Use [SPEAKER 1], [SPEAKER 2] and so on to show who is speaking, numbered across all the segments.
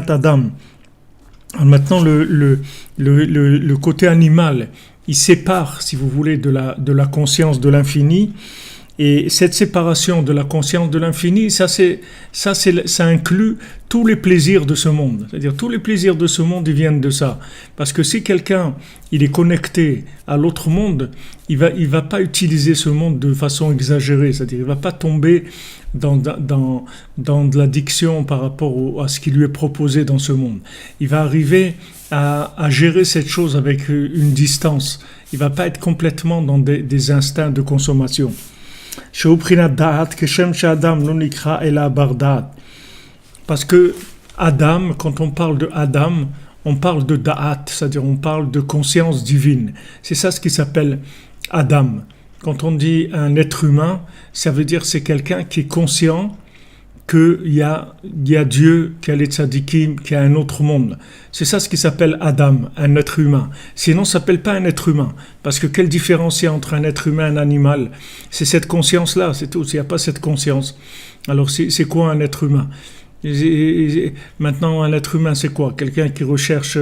[SPEAKER 1] Adam. Maintenant, le côté animal, il sépare, si vous voulez, de la conscience de l'infini. Et cette séparation de la conscience de l'infini, ça inclut tous les plaisirs de ce monde. C'est-à-dire tous les plaisirs de ce monde, ils viennent de ça. Parce que si quelqu'un, il est connecté à l'autre monde, il va pas utiliser ce monde de façon exagérée. C'est-à-dire, il va pas tomber dans de l'addiction par rapport à ce qui lui est proposé dans ce monde. Il va arriver à gérer cette chose avec une distance. Il va pas être complètement dans des instincts de consommation. Parce que Adam, quand on parle de Adam, on parle de Da'at, c'est-à-dire on parle de conscience divine. C'est ça ce qui s'appelle Adam. Quand on dit un être humain, ça veut dire c'est quelqu'un qui est conscient qu'il y a Dieu, qu'il y a les tzadikim, qu'il y a un autre monde. C'est ça ce qui s'appelle Adam, un être humain. Sinon, ça ne s'appelle pas un être humain. Parce que quelle différence il y a entre un être humain et un animal? C'est cette conscience-là, c'est tout. S'il n'y a pas cette conscience, alors c'est quoi un être humain? Maintenant, un être humain, c'est quoi? Quelqu'un qui recherche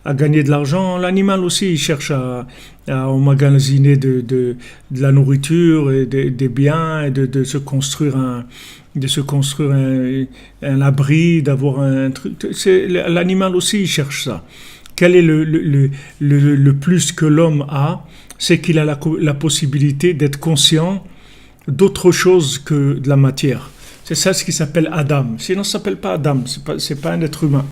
[SPEAKER 1] à gagner de l'argent. L'animal aussi, il cherche à emmagasiner de la nourriture et des biens et de se construire un abri, d'avoir un truc. L'animal aussi, il cherche ça. Quel est le plus que l'homme a? C'est qu'il a la possibilité d'être conscient d'autre chose que de la matière. C'est ça ce qui s'appelle Adam. Sinon, ça ne s'appelle pas Adam. C'est pas un être humain.